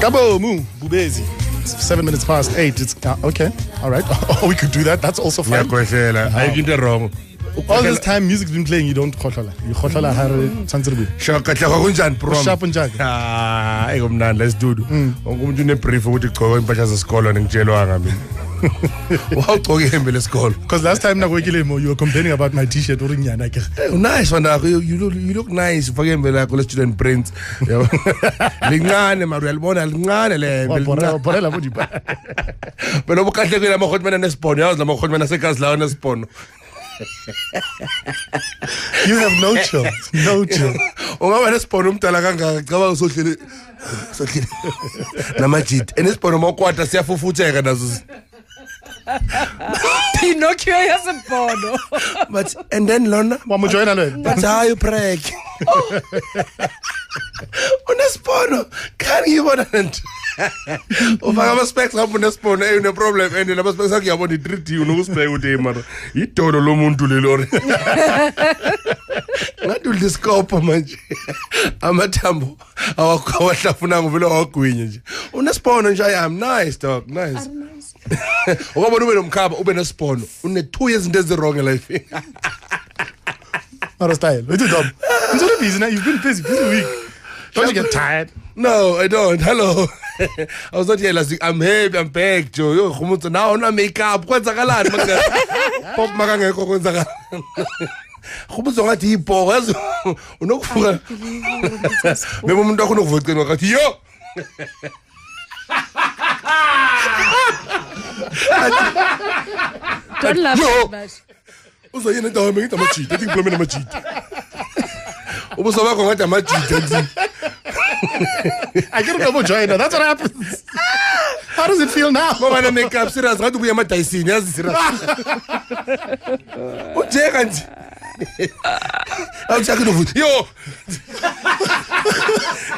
Kaboom, Bubezi. 7 minutes past 8. It's okay. All right. Oh, we could do that. That's also fine. Wrong. All this time music's been playing, you don't khohlola. You khohlola hare tsantsirbu. Shaka kunjani prom? Sharp njani? Ekumnandi let's do it. Wonke umuntu unebrief ukuthi gqoka impahla zesikolo ngitshelwanga mina. Wawugqoka ihembe lesikolo. Because last time nakwekilemo you were complaining about my t-shirt urinyana ke. Nice wena you look nice ufake ihembe lakho le student prints. Lincane mara uyalibona lincane le hembe. Borela bodipa. Belo bukahle kwela amakhotmana nespono yazi amakhotmana sekazi lawo nespono. You have no choice. No choice. Ungaba nespono umdala kangaka cabanga usohlele namajit enespono mokwata siyafufutheka nazo. Pinocchio yasebhono. But and then Lona wamujoyina lo. But how you prank? Unespono can you want it? Ufaka ama specs lapho unespono une problem and lama specs akho yabona i3D unokusibeka uthi mara idolo lomuntu lelo. Ngathi udiscope manje amathambo awahlafuna ngivela wagwinya nje. Unespono nje I am nice dog nice. Ukubona ube nomkhaba ube nespono une 2 years into ezirong life. Not a style. What's it up? I'm so busy now. You've been busy week. Don't you get tired? No, I don't. Hello. I was not here last week. I'm happy. I'm back, Joe. Yo, khumuntu now na makeup. Kwenzakalani manje? Pop makangekho kwenzakala. Khumuntu ngathi ipo yazi unokuvuka. Bebe umuntu akho unokuvuka ngathi yo. Don't laugh so much. Uzoyena ndawo ngithi amajita, ethi ngikhuluma namajita. Ubuso bakho ngathi amajita. I get a joiner. That's what happens. How does it feel now? Mama makeup serious ngathi ubuya emadayisini yazi serious. Ujeka nje. Awuchaka novuthi. Yo.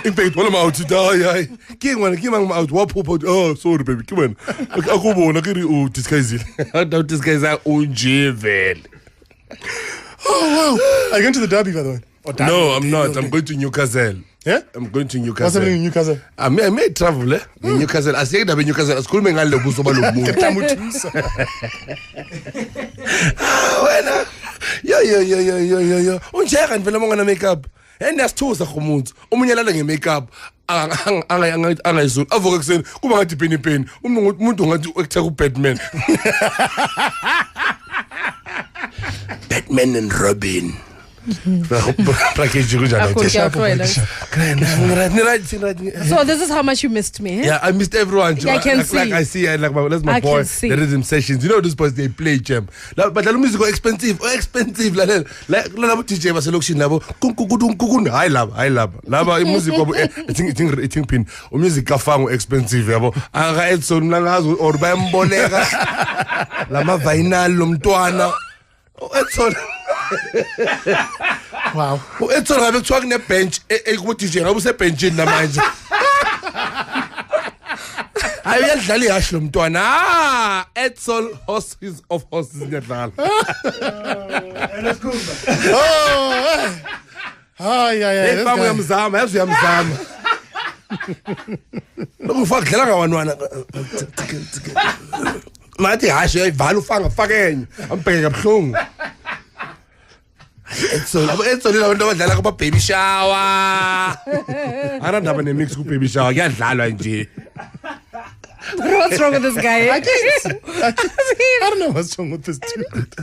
Impact wala mawuthi hayi. Kingwana out waphupha. Oh sorry baby. Kingwana. Akubona kiri u disguise. Don't disguise unje vele. Oh wow. Are you going to the derby by the way? No, I'm not. I'm going to Newcastle. Yeah? I'm going to Newcastle. What's happening in Newcastle? I may travel in Newcastle. Asiyeke dabe Newcastle. Asikhulume ngalo buso balomuntu. Tamuthusa. Wena. Yo. Unjeka vele mongana makeup. Endiyasithusa khomuntu. Umunye lala ngemakeup. Angayizulu. Avuka kuseni kuba ngathi penny. Umuntu ngathi actor ku Batman. Batman and Robin. So this is how much you missed me. Yeah, I missed everyone. Yeah, I can see. Like I see, that's my boy. The rhythm sessions. You know these boys they play jam. But the music is expensive. Like DJ was selection labo. I love. Laba music I think pin. Music kafango expensive yabo. Anga Edson langazo or bayamboleka. Lama vinyl lomntwana. Edson. Wow. Edson ngabe kuthiwa kune bench ku DJ ngabe use benchini namanje. Ayiyadlala ihash lo mntwana. Edson horses of horses ngiyadlala. Oh yeah. Ifanga uyamzama, yazi uyamzama. Lokufaka dlala ngawanwana. Mathi hash uyayivala ufanga fakenye. Ambheke kabuhlungu. Edson labantu abadlala kuma baby shower. Arandaba nemix ku baby shower kuyadlalwa nje. What's wrong with this guy? I don't know what's wrong with this dude.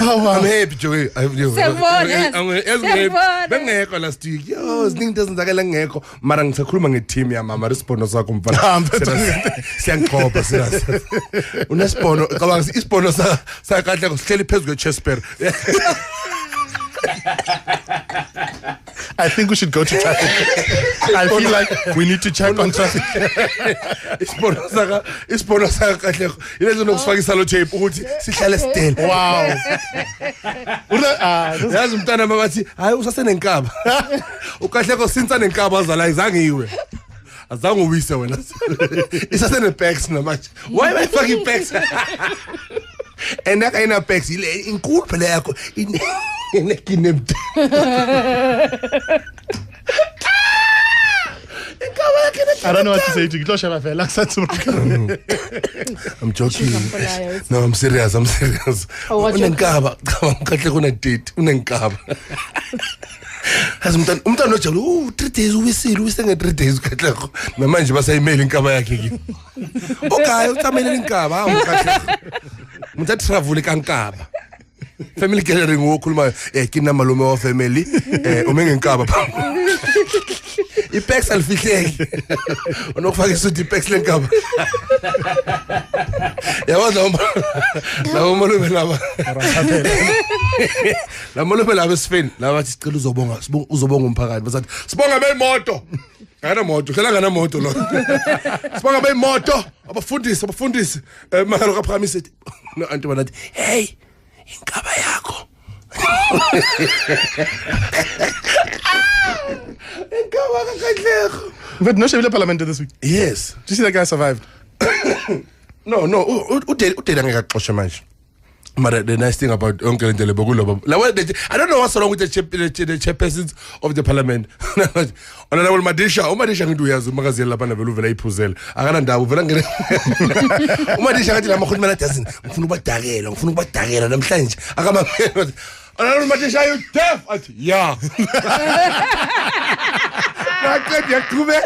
Oh wow. I'm happy Joey. Bengekho last week. Yo, ziningi ezenzakala ngekho. Mara ngisakhuluma ngeteam yama response sakho mfana. Siyanqoba serious. Unespono cabanga ispono sa kahle kuhleli phezulu kweChesper. I think we should go to traffic. I feel like we need to check on traffic. Ispono saka kahle. Ilezo nokusifaka isalo tape ukuthi sihlale still. Wow. Yazi umntana babathi hayi usasenenkaba. Ukahle since anenkaba azala izange iwe. Azange uwise wena. Isasene packs namanje. Why am I fucking packs? And that kind of packs ile inkulu phela yakho inekinemte. Ikaba I don't know what to say to you. I'm joking. No, I'm serious. Unenkaba, kahle kuna date, unenkaba. As umntana nojalo 3 days uwisile nge 3 days kahle. Namanje basayimela inkaba yakhe ki. Okay, utsamela inkaba, kahle. Umuntu travel kankaba. Family gathering wokhuluma kina malume wa family umengenkaba ipex alifihleki unokufaka isuthi ipex lenkaba yawazi la malume laba la malume laba Spain laba bathi sicela uzobonga umphakathi basathi sibonga beimoto ngana moto hlela ngana moto lo sibonga beimoto abafundisi mahalo kaPhakamisa no anti banathi hey inkaba yakho inkaba kaKadlego. But no Shebile Parliament this week. Yes. Did you see that guy survived? No, udela ngekaxosha manje. But the nice thing about Uncle Ndelebo I don't know what's wrong with the chairpersons of the parliament. Honorable Madisha ngidu yazi magazine lapha na veluvela iphuzela. Akana ndawo vela ngene. Umadisha ngathi la makhuluma la dozen. Ngifuna ukubadakela namhlanje. Akama Honorable Madisha you deaf athi yeah. Yakube.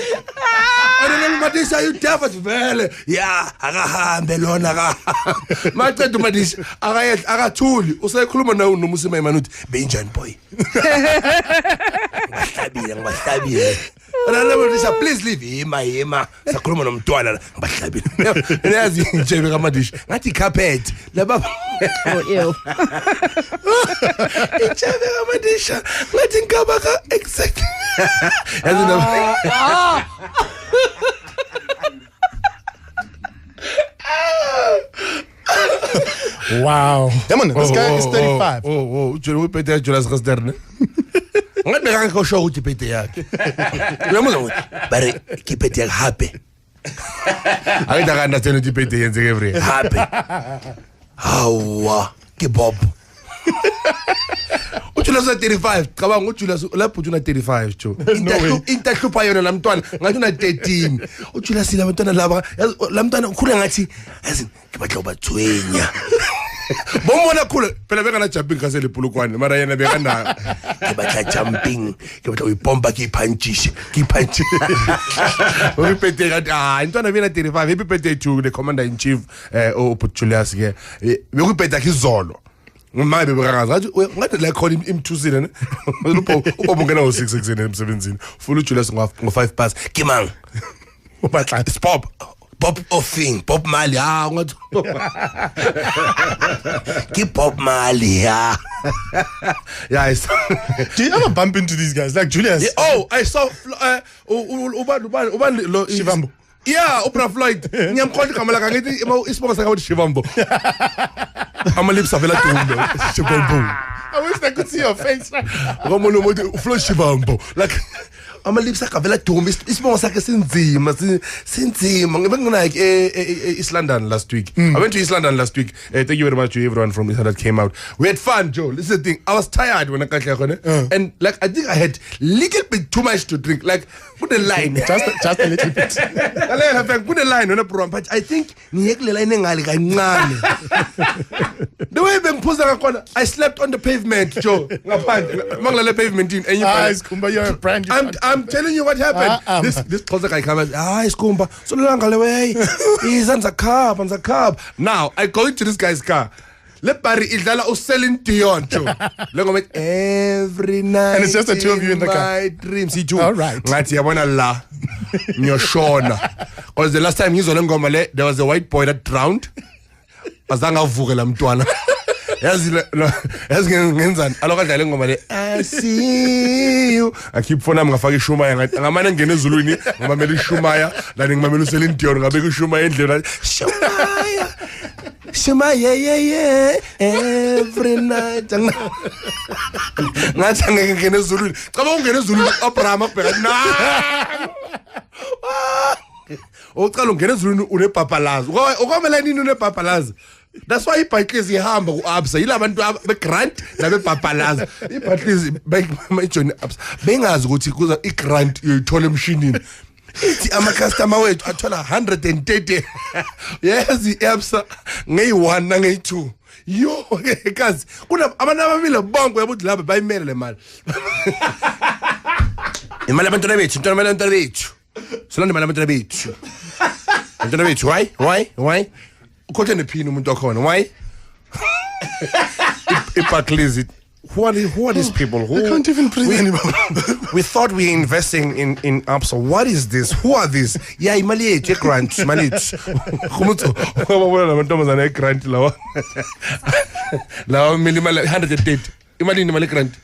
Honorable Madisha you deaf athi vele. Yeah, akahambe lona ka. Maqeda uMadisha akathuli usekhuluma nawe nomusima imanuthi benjani boy. Ngibahlabile. Honorable please leave hima sakhuluma nomntwana la ngibahlabile. Uyazi nje kaMadisha ngathi carpet laba ew. Ichave kaMadisha ngathi ngaba ka exactly. Wow. Yeah, man, this guy is 35. Ujulu upete Julius Rasterne. Ngathi ngeke usho ukuthi ipete yakhe. Uyamuzwa bare kipete yakhe happy. Ayida understand ukuthi ipete yenze every happy. Hawa ke Bob. Ujulius 35 cabanga uJulius lapho ujuna 35 jo. Intahlupa yona lamntwana ngathi una 13. uJulius labantwana laba lamntwana ukhula ngathi yazi ngibatla ubathwenya. Bombona khule phela bengana jumping kasele ibhulukwane mara yena bekanayo. Ngibatla jumping ngibatla uyibomba kiphantshi. Uyiphethe ngathi intwana bena 35 happy birthday to the commander in chief uJulius ke. Bekuphetha izolo. Ngabe bekangazi ngathi la khona imthusile ne ubongena ngo6 ekseni emsebenzini full uJulius ngo5 past kimang Ubatla Bob offing Bob Mali ngathi ki Bob Mali yes. Do you ever bump into these guys like Julius? Yeah, I saw uban Shivambo. Yeah, Oprah Floyd. Ngiyamkhonza igama lakhe ngithi isibongo sakhe uthi Shivambo. Ama lips avela Dumbo. Shivambo. I wish I could see your face. Ngomuntu umuntu Floyd Shivambo. Like ama lips akhe avela Dumbo. Isibongo sakhe sinzima. Ngibengena East London last week. I went to East London last week. Thank you very much to everyone from East London that came out. We had fun, Joe. This is the thing. I was tired when I got here. And like I think I had little bit too much to drink. Like put a line. Just a little bit. Put a line on a program, but I think the way I slept on the pavement, Joe. Pavement Skumba, you're a brand. I'm telling you what happened. This closer guy comes. Skumba. So long away. He's on the cab. Now I go into this guy's car. Let Barry Idala selling Dion, Joe. Look at every night. And it's just the two of you in the car. My dreams, he too. All right. Ngati yabona la. Nyoshona. Because the last time he was on Ngomale, there was a white boy that drowned. Azanga vukela mntwana. Yazi ngenzani aloka dlala Ngomale. I see you. I keep phone ngafaka ishumaya ngathi ngamane ngene ezulwini ngimamela ishumaya la ngimamela uselling Dion ngabeka ishumaya endlela. Shema yeah every night ngathi ngene ezulwini caba ungene ezulwini Abraham abheka na ucala ungene ezulwini unebhabhalazo ukwamela nini unebhabhalazo. That's why iBhayiklizi ihamba kuAbsa yilabantu begrant nabebhabhalazo iBhayiklizi bayijoin uAbsa bengazi ukuthi kuza igrant uyithola emshinini ithi ama-customer wethu athola 130 yazi i-absa ngeyi-1 nangeyi-2 yo ke kazi abantu ababili bonke yabuthi laba bayimele le mali imali abantwana bethu solanda imali abantwana bethu abantwana bethu why ukhothe nephini umuntu wakhona why iBarclays who are these people who I can't even breathe anymore. We thought we were investing in Absa. What is this? Who are these? Yeah, imali yethu grant imali yethu khumutho wabona lamantombazana egrant lawa imali 130 imali ni imali grant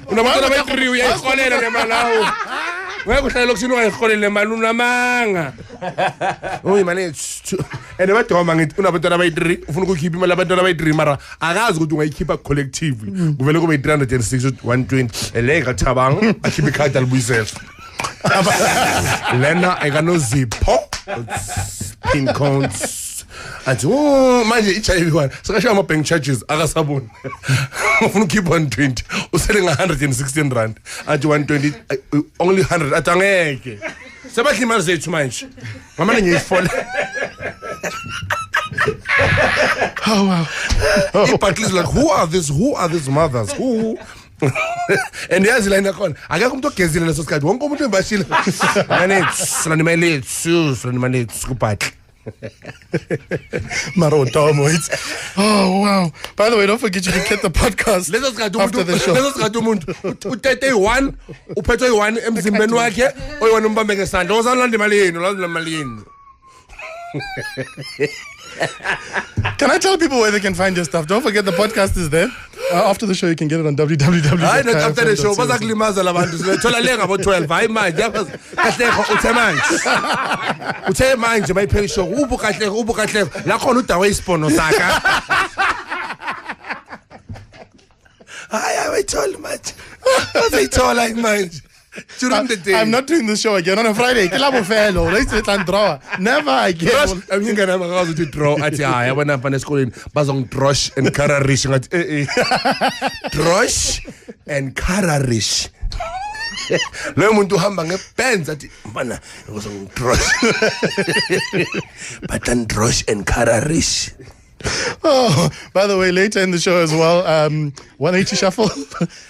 unabantu abayi-3 uyayikholela le mali awu uyakuhlala lokusini ungayiholele mali unamanga imali yethu and badoma ngithi unabantwana abayi-3 ufuna ukukhipha imali abantwana abayi-3 mara akazi ukuthi ungayikhipha collectively kuvele kube yi-306 120 le ngathabanga akhipha ikhadi alibuyisela lena ekanozipho pin codes athi manje i-HIV one sekashaya ama-bank charges akasaboni ufuna ukhipha 120 usele nga-116 rand athi 120 only 100 athi angeke sebadla imali zethu manje ngamane ngiyifola Oh wow. iBarclays like who are these mothers who and yazi la inakhona akekho umuntu ogezile leso sikhathi wonke umuntu embashile mane silani imali yethu kubhatla Marotomo, it's oh wow. By the way, don't forget you can get the podcast after the show. Leso sikhathi umuntu utete i1 uphethe i1 emzimbeni wakhe oyi1 umbambe ngesandla uzalanda imali yini Can I tell people where they can find your stuff? Don't forget the podcast is there. After the show, you can get it on www. Hayi not after the show bazakulimaza labantu sithola le ngabo 12 hayi manje kahleko uthe manje bayiphela show ubu kahleko la khona udawe isipono saka hayi ayithola manje bazayithola manje during the day. I'm not doing the show again on a Friday. Kilabo fellow, let's draw. Never again. I'm going to have to draw at I went up on a school in Bazong Drosh and Kararish. Drosh and Kararish. Learn to hambang pens at Mana. It was on Drosh. But then Drosh and Kararish. Oh, by the way, later in the show as well, 180 Shuffle.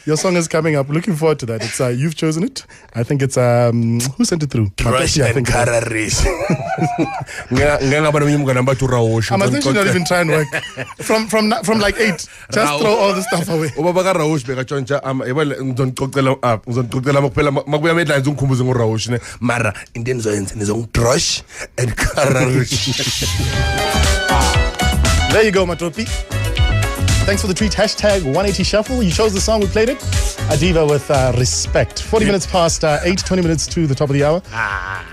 Your song is coming up. Looking forward to that. It's you've chosen it. I think it's who sent it through? Rush and Kararish. I must think she's not even trying to work. From like 8. Just throw all the stuff away. Ubaba Raush bekatshontsha ngizonixoxela up ngizonixoxela makuphela makuya headlines ungikhumbuze ngoRaush ne mara into enizoyenza nizongidrosh and Kararish. There you go, Matopi. Thanks for the tweet. Hashtag 180 Shuffle. You chose the song, we played it. Adiva with Respect. 40 minutes past 8, 20 minutes to the top of the hour.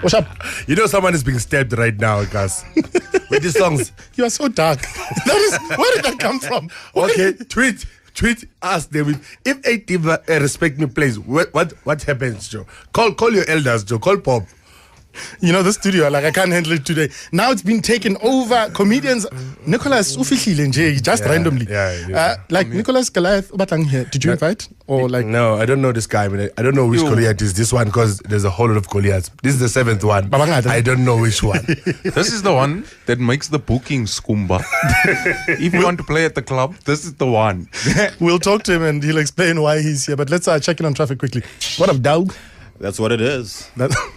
What's up? You know someone is being stabbed right now, guys. With these songs. You are so dark. Where did that come from? Okay, tweet us, David. If Adiva Respect Me plays, what happens, Joe? Call your elders, Joe. Call Pop. You know, the studio, like I can't handle it today. Now it's been taken over. Comedians, Nicholas Ufihlile nje, just randomly. Like Nicholas Goliath, did you invite? Or like? No, I don't know this guy. I don't know which Goliath is this one because there's a whole lot of Goliaths. This is the 7th one. I don't know which one. This is the one that makes the bookings, Kumba. If you want to play at the club, this is the one. We'll talk to him and he'll explain why he's here. But let's check in on traffic quickly. What up, Doug? That's what it is.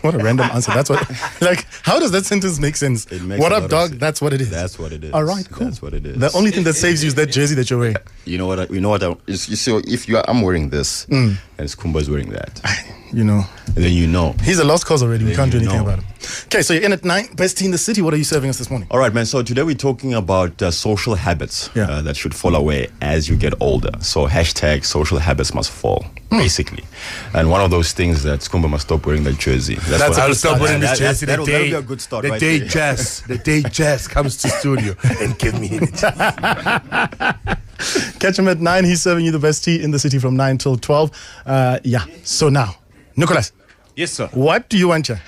What a random answer. That's what. Like, how does that sentence make sense? It makes what up, dog? That's what it is. That's what it is. All right, cool. That's what it is. The only thing that saves you is that jersey that you're wearing. You know what? You see, if I'm wearing this, and Kumba's wearing that, you know. And then you know. He's a lost cause already. We can't do anything about him. Okay, so you're in at 9. Best tea in the city. What are you serving us this morning? All right, man. So today we're talking about social habits that should fall away as you get older. So hashtag social habits must fall, basically. And one of those things that Kumba must stop wearing that jersey. I'll stop wearing this jersey that'll be a good start. The day Jazz comes to studio and give me it. Catch him at 9. He's serving you the best tea in the city from 9 till 12. So now, Nicholas. Yes, sir. What do you want here?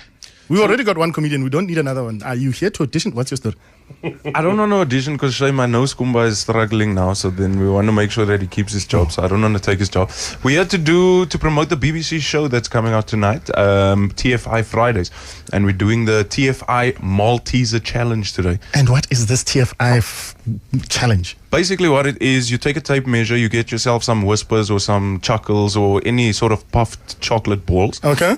We already got one comedian. We don't need another one. Are you here to audition? What's your story? I don't want to audition because Shame, I know Skumba is struggling now, so then we want to make sure that he keeps his job. So I don't want to take his job. We had to promote the BBC show that's coming out tonight, TFI Fridays, and we're doing the TFI Malteser Challenge today. And what is this TFI challenge? Basically what it is, you take a tape measure, you get yourself some Whispers or some Chuckles or any sort of puffed chocolate balls. Okay.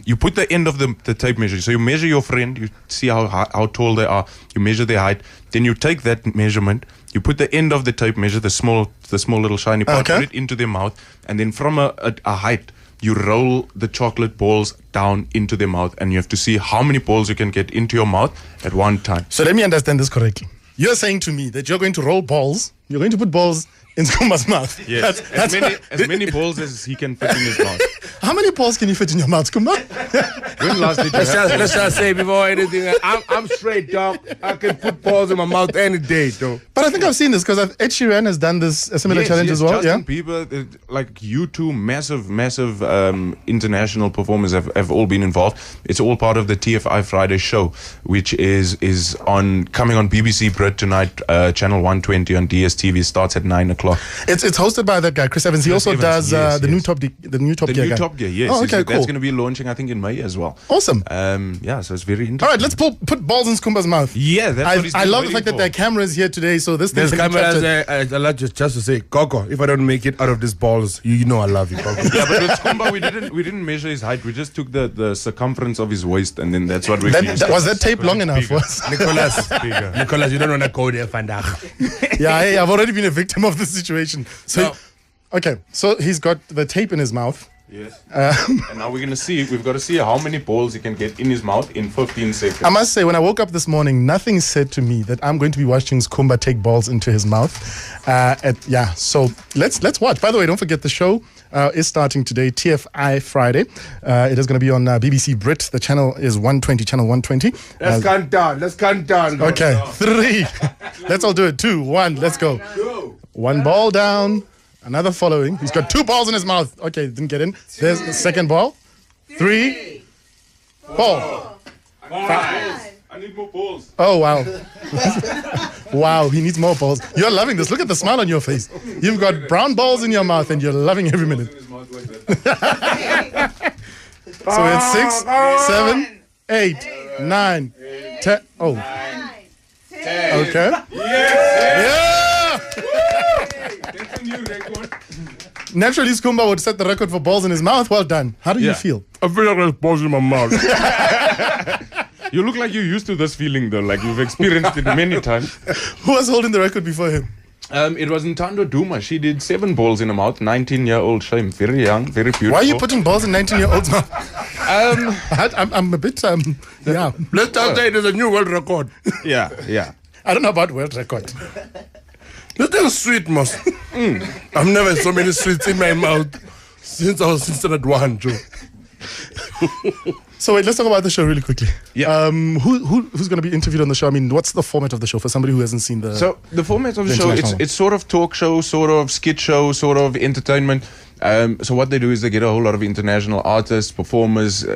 You put the end of the tape measure. So you measure your friend, you see how tall they are, you measure their height, then you take that measurement, you put the end of the tape measure, the small little shiny part, put it into their mouth, and then from a height, you roll the chocolate balls down into their mouth, and you have to see how many balls you can get into your mouth at one time. So let me understand this correctly. You're saying to me that you're going to roll balls, you're going to put balls in Skumba's mouth. Yes, as many balls as he can fit in his mouth. How many balls can you fit in your mouth, Skumba? When last did you Let's just say before anything, I'm straight, dog. I can put balls in my mouth any day, though. But I think I've seen this because Ed Sheeran has done a similar challenge as well. Justin Bieber, like U2, massive international performers have all been involved. It's all part of the TFI Friday show, which is coming on BBC Brit tonight, channel 120 on DSTV. Starts at 9 o'clock. It's hosted by that guy, Chris Evans. He also does the new Top Gear guy. Top Gear, yes. Oh, okay, cool. That's going to be launching, I think, in May as well. Awesome. So it's very interesting. All right, let's put balls in Skumba's mouth. Yeah, that's what he's I love the fact that there are cameras here today, so this thing There's can be cameras. captured. I like just to say, Coco, if I don't make it out of these balls, you know I love you, Coco. Yeah, but with Skumba, we didn't measure his height. We just took the circumference of his waist, and then that's what we used. Was that tape long enough for us? Nicholas, you don't want to go there, Vandaag. Yeah, hey, I've already been a victim of this situation. So, okay, so he's got the tape in his mouth. Yes. And now we've got to see how many balls he can get in his mouth in 15 seconds. I must say, when I woke up this morning, nothing said to me that I'm going to be watching Skumba take balls into his mouth. So let's watch. By the way, don't forget the show is starting today, TFI Friday. It is going to be on BBC Brit. The channel is 120, channel 120. Let's count down. Okay, 3. Let's all do it. 2, 1, let's go. One ball down. Another following. He's got 2 balls in his mouth. Okay, didn't get in. There's the second ball. 3, 4, 5. I need more balls. Oh, wow. Wow, he needs more balls. You're loving this. Look at the smile on your face. You've got brown balls in your mouth and you're loving every minute. So it's 6, 7, 8, 9, 10. Oh. Okay. Yeah! That's a new record. Naturally, Skumba would set the record for balls in his mouth. Well done. How do you feel? I feel like there's balls in my mouth. You look like you're used to this feeling, though. Like you've experienced it many times. Who was holding the record before him? It was Ntando Duma. She did 7 balls in her mouth. 19-year-old Shame. Very young, very beautiful. Why are you putting balls in 19-year-olds' mouth? I'm a bit, yeah. Let's just say there's a new world record. Yeah. I don't know about world record. This thing's sweet, most. I've never had so many sweets in my mouth since I was at 1, Joe. So wait, let's talk about the show really quickly. Yeah. Who's going to be interviewed on the show? I mean, what's the format of the show for somebody who hasn't seen the... So the format of the show, it's sort of talk show, sort of skit show, sort of entertainment. So what they do is they get a whole lot of international artists, performers,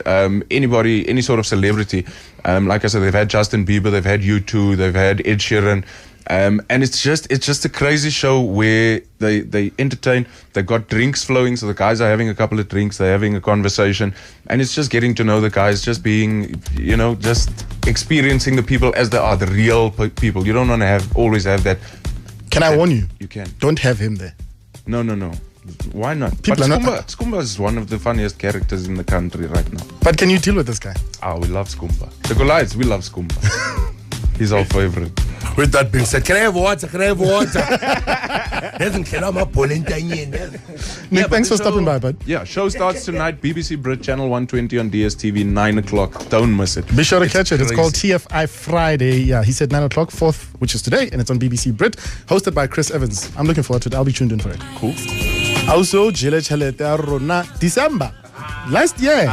anybody, any sort of celebrity. Like I said, they've had Justin Bieber, they've had U2, they've had Ed Sheeran. And it's just a crazy show where they entertain. They've got drinks flowing, so the guys are having a couple of drinks, they're having a conversation, and it's just getting to know the guys, just being, just experiencing the people as they are, the real people. You don't want to always have that. Can I warn you? You can. Don't have him there. No. Why not? Skumba is one of the funniest characters in the country right now. But can you deal with this guy? We love Skumba. The Goliaths, we love Skumba. He's our favorite. With that being said, can I have water? Nick, thanks for stopping by, bud. Yeah, show starts tonight, BBC Brit, channel 120 on DSTV, 9 o'clock. Don't miss it. Be sure to catch it. It's called TFI Friday. Yeah, he said 9 o'clock, 4th, which is today, and it's on BBC Brit, hosted by Chris Evans. I'm looking forward to it. I'll be tuned in for it. Cool. Also, Jile Chalete Rona, December. Last year,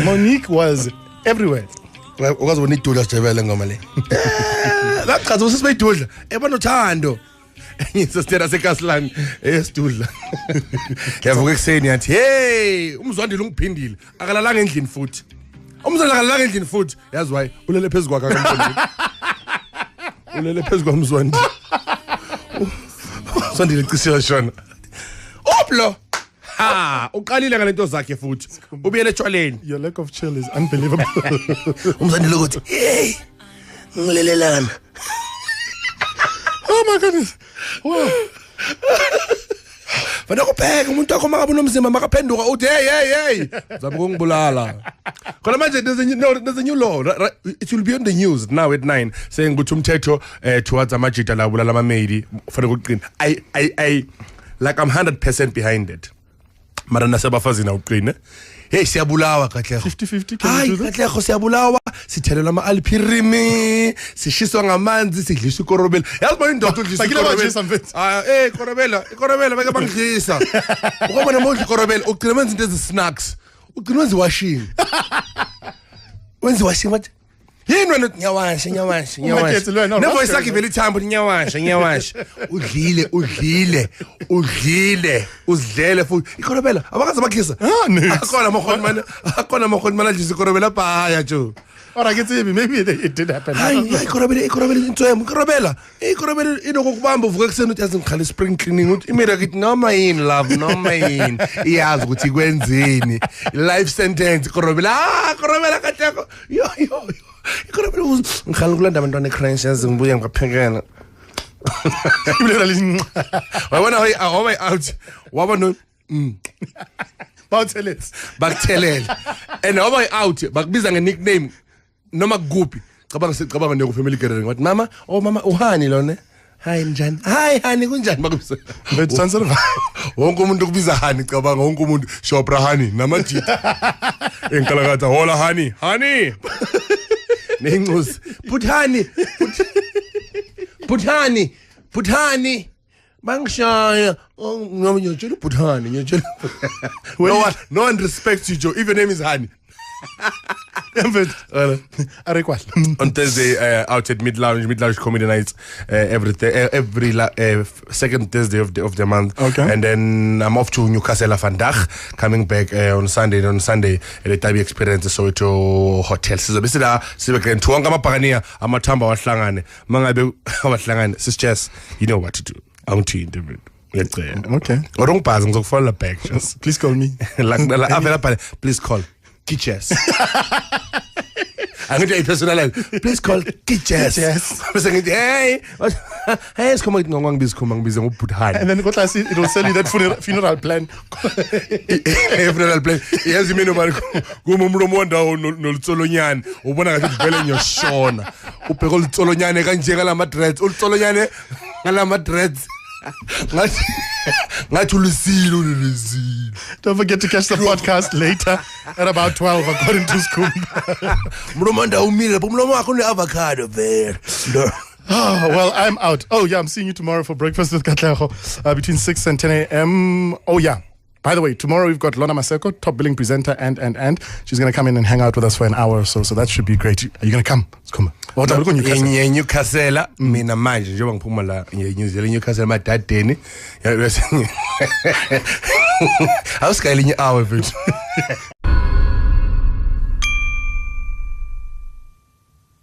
Monique was everywhere. Because we need to last ngomale. That cuz usisibeyidudla ebanothando. Ngizostera seKaslani esidudla. Yavuka ekseni yathi hey umzwandile ungiphindile akalalanga endlini futhi. Umzwandile akalalanga endlini futhi. Yazi why ulele phezulu kwakhe akamtholi. ulele phezu kwamzwandi sondile cishe shona oplo ha uqalile ngalento zakhe futhi ubuyele etshwaleni. Your lack of chill is unbelievable. Umzandi lokuthi hey ngilelelana. Oh my goodness. Wow. Fana kupheka umuntu akho makabe nomzimba makaphenduka uthi hey uzabe ngibulala. Khona manje there's a new law. It will be on the news now at 9 saying ukuthi umthetho towards amajita la bulala amamedi fana ukuqina. I like I'm 100% behind it. Mara nasebafazi na uqine. Hey siyabulawa kahle. 50-50 can you do that? Kahle siyabulawa sithelelwa ama-alpirimi sishiswa ngamanzi sidlisa ikorobela. Yazi manje indoda udlisa ikorobela. Ikorobela beke bangidlisa. Ukubona manje ikorobela ugcina wenza into ezi-snacks. Ugcina wenza washing. Wenza washing what? Yini wena nyawansha. Nevo isakhe vele ithambo nyawansha. Udlile uzidlele futhi. Ikorobela abakaze bakhisa. Akona amakhona adlisa ikorobela phaya jo. Or I can say maybe it did happen. Ikorobela intswemo. Ikorobela inokukubamba uvuka ekseni uthi yazi ngikhale spring cleaning uthi imira kithi noma yini love noma yini iyazi ukuthi kwenzeni. Life sentence ikorobela katheko. Yo. Ikorobela ngikhale kulanda abantwana eCrunch yazi ngibuye ngaphekela. Wabona way out. Wabona Bakuthelele. And way out bakubiza nge-nickname noma kuphi. Cabanga nje ku family gathering wathi mama uhani lona. Hi njani? Hi hani kunjani bakubiza. But answer wonke umuntu kubiza hani cabanga wonke umuntu shopra hani namajita. Enkalakatha hola hani. Nengosi. Put honey. Bangshaya. No ngiyotshela ubuthani. No one respects you, Joe. If your name is Hani. On Thursday, out at Mid Lounge Comedy Nights, every second Thursday of the month. Okay. And then I'm off to Newcastle vandag, coming back on Sunday at the Tabi Experience Soweto Hotel. Sizobisida sibeke ntuanga mapagania amatamba wahlangane. Mangabe wahlangane. Sis Jess, you know what to do. I'm to interview. Okay. Wrong pass, ngizokufalla back. Please call me. Please call Kitches. I'm going to personal. Please call Kitches. I'm saying, hey, it's coming. No one is coming. Busy. Put high. And then what I see, it will sell you that funeral plan. Funeral plan. Yes, you mean about go mumromwanda no Tsolonyan. Ubona ngathi vele nyoshona. Upheka uTsolonyane kanje ngala madreds. uTsolonyane ngala madreds. Don't forget to catch the podcast later at about 12 according to Skumba. Oh, well, I'm out. Oh, yeah, I'm seeing you tomorrow for breakfast with Katlego between 6 and 10 a.m. Oh, yeah. By the way, tomorrow we've got Lona Maseko, top billing presenter, and she's going to come in and hang out with us for an hour or so. So that should be great. Are you going to come? Come on. Newcastle, mina manje njengoba ngiphuma la Newcastle madadeni. Awusikayile inye hour mfethu.